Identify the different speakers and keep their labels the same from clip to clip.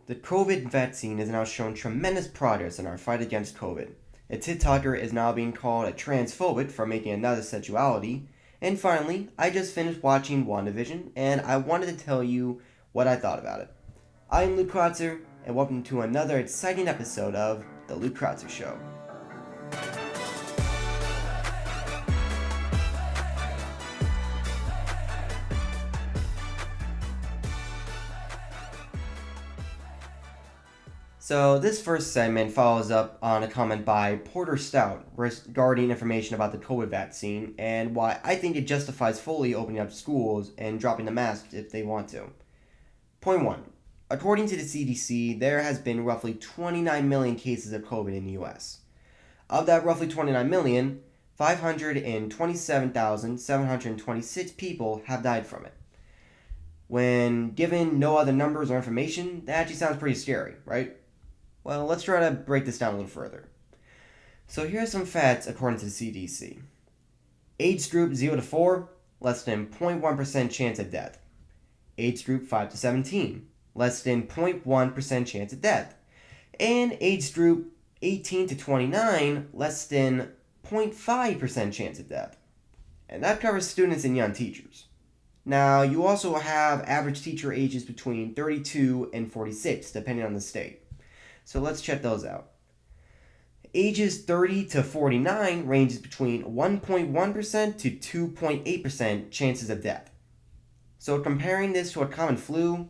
Speaker 1: The COVID vaccine has now shown tremendous progress in our fight against COVID. A TikToker is now being called a transphobic for making another sexuality. And finally, I just finished watching WandaVision, and I wanted to tell you what I thought about it. I am Luke Krotzer, and welcome to another exciting episode of The Luke Krotzer Show. So this first segment follows up on a comment by Porter Stout regarding information about the COVID vaccine and why I think it justifies fully opening up schools and dropping the masks if they want to. Point 1. According to the CDC, there has been roughly 29 million cases of COVID in the US. Of that roughly 29 million, 527,726 people have died from it. When given no other numbers or information, that actually sounds pretty scary, right? Well, let's try to break this down a little further. So here are some facts according to the CDC. Age group 0 to 4, less than 0.1% chance of death. Age group 5 to 17, less than 0.1% chance of death. And age group 18 to 29, less than 0.5% chance of death. And that covers students and young teachers. Now, you also have average teacher ages between 32 and 46, depending on the state. So let's check those out. Ages 30 to 49 ranges between 1.1% to 2.8% chances of death. So comparing this to a common flu,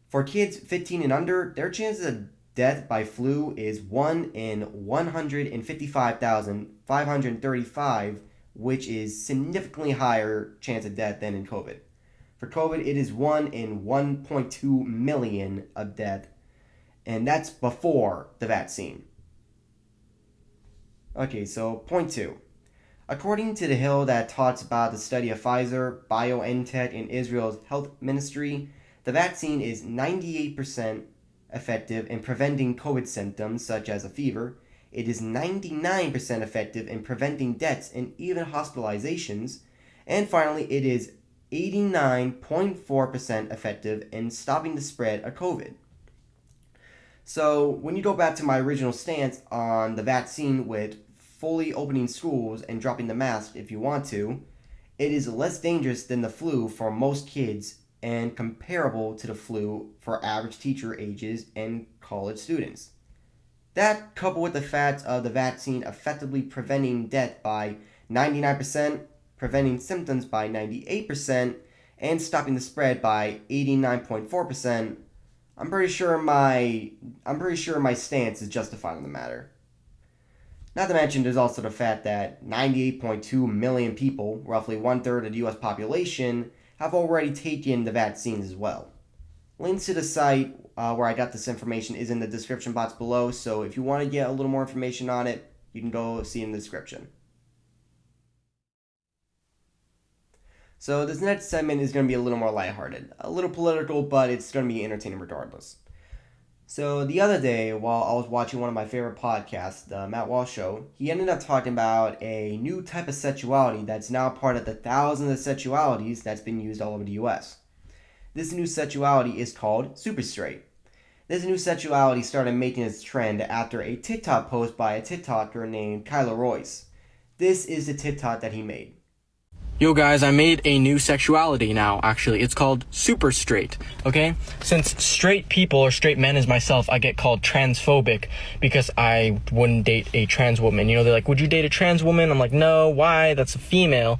Speaker 1: for kids 15 and under, their chances of death by flu is 1 in 155,535, which is significantly higher chance of death than in COVID. For COVID, it is 1 in 1.2 million of death, and that's before the vaccine. Okay, so point 2. According to TheHill that talks about the study of Pfizer, BioNTech, and Israel's health ministry, the vaccine is 98% effective in preventing COVID symptoms such as a fever. It is 99% effective in preventing deaths and even hospitalizations. And finally, it is 89.4% effective in stopping the spread of COVID. So when you go back to my original stance on the vaccine with fully opening schools and dropping the mask if you want to, it is less dangerous than the flu for most kids and comparable to the flu for average teacher ages and college students. That, coupled with the fact of the vaccine effectively preventing death by 99%, preventing symptoms by 98%, and stopping the spread by 89.4%, I'm pretty sure my stance is justified on the matter. Not to mention, there's also the fact that 98.2 million people, roughly 1/3 of the US population, have already taken the vaccines as well. Links to the site where I got this information is in the description box below, so if you want to get a little more information on it, you can go see it in the description. So this next segment is going to be a little more lighthearted, a little political, but it's going to be entertaining regardless. So the other day, while I was watching one of my favorite podcasts, the Matt Walsh Show, he ended up talking about a new type of sexuality that's now part of the thousands of sexualities that's been used all over the US. This new sexuality is called super straight. This new sexuality started making its trend after a TikTok post by a TikToker named Kyla Royce. This is the TikTok that he made.
Speaker 2: Yo guys, I made a new sexuality now, actually. It's called super straight, okay? Since straight people or straight men as myself, I get called transphobic because I wouldn't date a trans woman. You know, they're like, would you date a trans woman? I'm like, no, why? That's a female.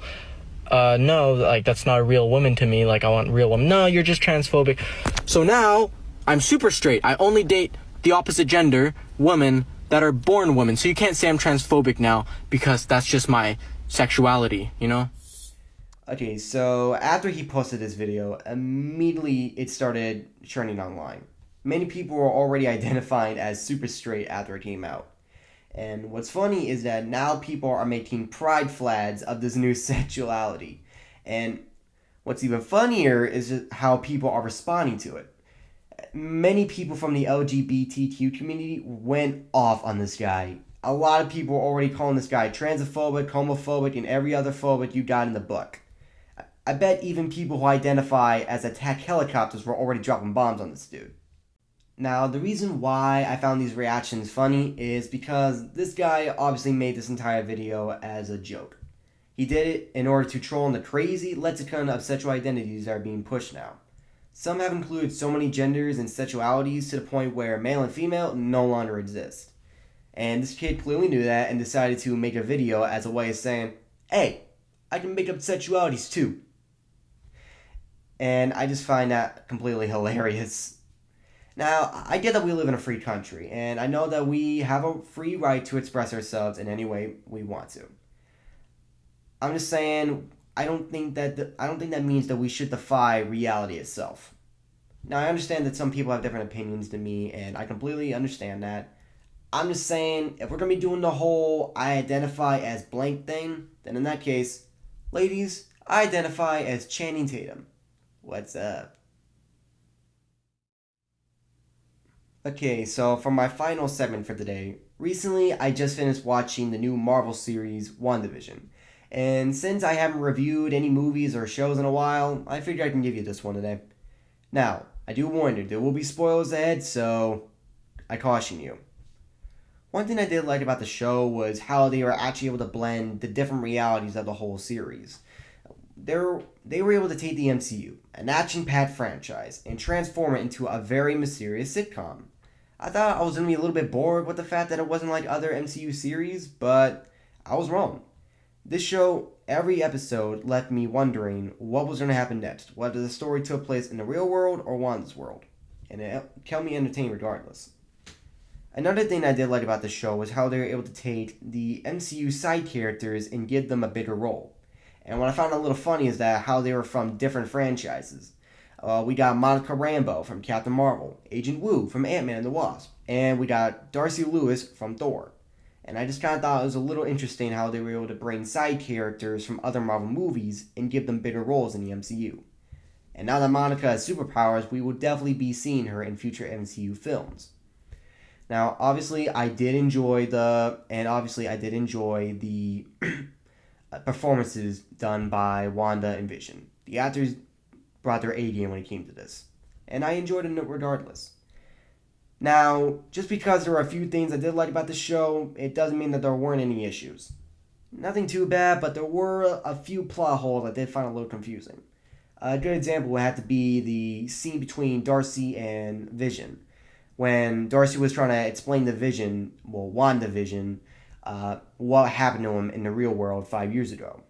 Speaker 2: No, like, that's not a real woman to me. Like, I want a real woman. No, you're just transphobic. So now, I'm super straight. I only date the opposite gender, women, that are born women. So you can't say I'm transphobic now because that's just my sexuality, you know?
Speaker 1: Okay, so after he posted this video, immediately it started churning online. Many people were already identifying as super straight after it came out. And what's funny is that now people are making pride flags of this new sexuality. And what's even funnier is just how people are responding to it. Many people from the LGBTQ community went off on this guy. A lot of people are already calling this guy transphobic, homophobic, and every other phobic you got in the book. I bet even people who identify as attack helicopters were already dropping bombs on this dude. Now, the reason why I found these reactions funny is because this guy obviously made this entire video as a joke. He did it in order to troll on the crazy lexicon of sexual identities that are being pushed now. Some have included so many genders and sexualities to the point where male and female no longer exist. And this kid clearly knew that and decided to make a video as a way of saying, hey, I can make up sexualities too. And I just find that completely hilarious. Now, I get that we live in a free country, and I know that we have a free right to express ourselves in any way we want to. I'm just saying, I don't think that means that we should defy reality itself. Now, I understand that some people have different opinions than me, and I completely understand that. I'm just saying, if we're going to be doing the whole I identify as blank thing, then in that case, ladies, I identify as Channing Tatum. What's up? Okay, so for my final segment for today, recently I just finished watching the new Marvel series WandaVision. And since I haven't reviewed any movies or shows in a while, I figured I can give you this one today. Now, I do warn you, there will be spoilers ahead, so I caution you. One thing I did like about the show was how they were actually able to blend the different realities of the whole series. They were able to take the MCU, an action-packed franchise, and transform it into a very mysterious sitcom. I thought I was going to be a little bit bored with the fact that it wasn't like other MCU series, but I was wrong. This show, every episode, left me wondering what was going to happen next, whether the story took place in the real world or Wanda's world, and it kept me entertained regardless. Another thing I did like about the show was how they were able to take the MCU side characters and give them a bigger role. And what I found a little funny is that how they were from different franchises. We got Monica Rambeau from Captain Marvel, Agent Woo from Ant-Man and the Wasp, and we got Darcy Lewis from Thor. And I just kind of thought it was a little interesting how they were able to bring side characters from other Marvel movies and give them bigger roles in the MCU. And now that Monica has superpowers, we will definitely be seeing her in future MCU films. Now, obviously, I did enjoy the performances done by Wanda and Vision. The actors brought their A game when it came to this, and I enjoyed it regardless. Now, just because there were a few things I did like about the show, it doesn't mean that there weren't any issues. Nothing too bad, but there were a few plot holes I did find a little confusing. A good example would have to be the scene between Darcy and Vision, when Darcy was trying to explain to Vision, WandaVision, what happened to him in the real world 5 years ago.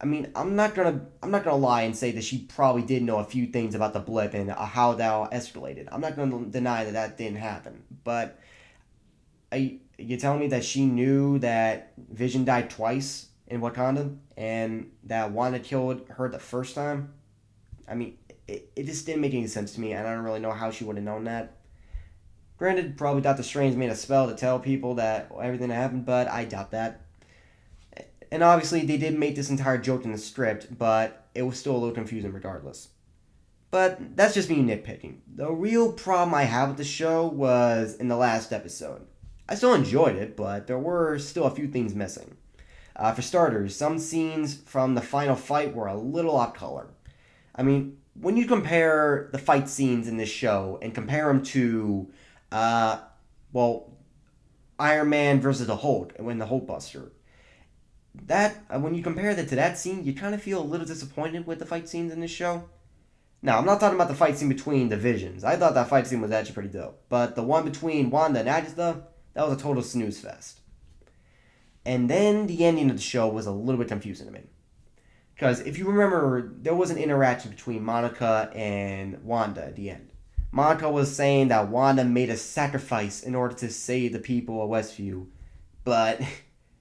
Speaker 1: I mean, I'm not gonna lie and say that she probably did know a few things about the blip and how that escalated. I'm not gonna deny that that didn't happen. But you're telling me that she knew that Vision died twice in Wakanda and that Wanda killed her the first time? I mean, it just didn't make any sense to me, and I don't really know how she would have known that. Granted, probably Doctor Strange made a spell to tell people that everything happened, but I doubt that. And obviously, they did make this entire joke in the script, but it was still a little confusing regardless. But that's just me nitpicking. The real problem I have with the show was in the last episode. I still enjoyed it, but there were still a few things missing. For starters, some scenes from the final fight were a little off color. I mean, when you compare the fight scenes in this show and compare them to Iron Man versus the Hulk, when the Hulkbuster. When you compare that to that scene, you kind of feel a little disappointed with the fight scenes in this show. Now, I'm not talking about the fight scene between the Visions. I thought that fight scene was actually pretty dope. But the one between Wanda and Agatha, that was a total snooze fest. And then the ending of the show was a little bit confusing to me. Because if you remember, there was an interaction between Monica and Wanda at the end. Monica was saying that Wanda made a sacrifice in order to save the people of Westview, but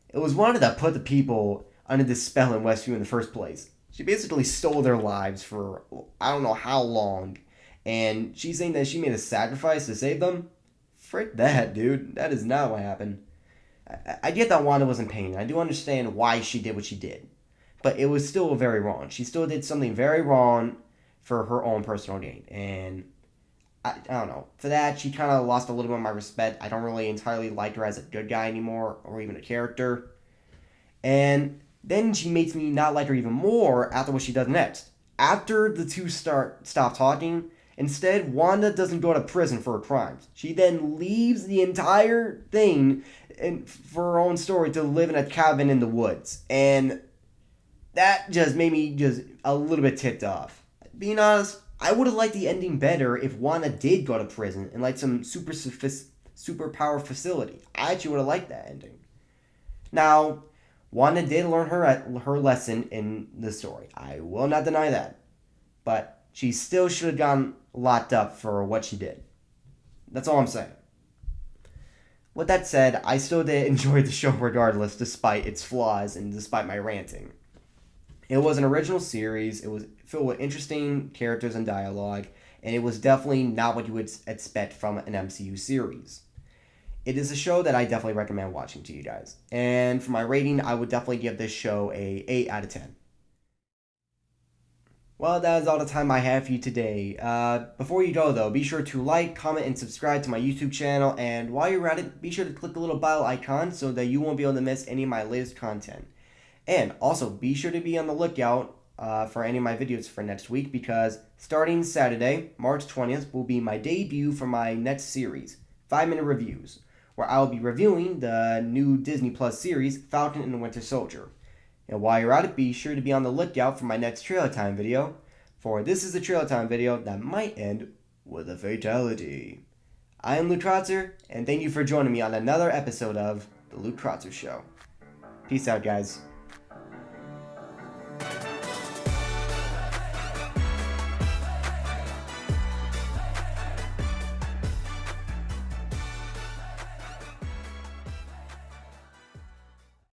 Speaker 1: it was Wanda that put the people under this spell in Westview in the first place. She basically stole their lives for I don't know how long, and she's saying that she made a sacrifice to save them? Frick that, dude. That is not what happened. I get that Wanda was in pain. I do understand why she did what she did, but it was still very wrong. She still did something very wrong for her own personal gain, and I don't know. For that, she kind of lost a little bit of my respect. I don't really entirely like her as a good guy anymore, or even a character. And then she makes me not like her even more after what she does next. After the two stop talking, Instead, Wanda doesn't go to prison for her crimes. She then leaves the entire thing for her own story to live in a cabin in the woods. And that just made me just a little bit ticked off. Being honest, I would have liked the ending better if Wanda did go to prison in like some superpower facility. I actually would have liked that ending. Now, Wanda did learn her lesson in the story. I will not deny that. But she still should have gotten locked up for what she did. That's all I'm saying. With that said, I still did enjoy the show regardless, despite its flaws and despite my ranting. It was an original series. It was filled with interesting characters and dialogue, and it was definitely not what you would expect from an MCU series. It is a show that I definitely recommend watching to you guys. And for my rating, I would definitely give this show a 8 out of 10. Well, that is all the time I have for you today. Before you go, though, be sure to like, comment, and subscribe to my YouTube channel. And while you're at it, be sure to click the little bell icon so that you won't be able to miss any of my latest content. And also, be sure to be on the lookout for any of my videos for next week, because starting Saturday, March 20th, will be my debut for my next series, 5-minute reviews, where I will be reviewing the new Disney Plus series, Falcon and the Winter Soldier. And while you're at it, be sure to be on the lookout for my next trailer time video, for this is a trailer time video that might end with a fatality. I am Luke Krotzer, and thank you for joining me on another episode of The Luke Krotzer Show. Peace out, guys.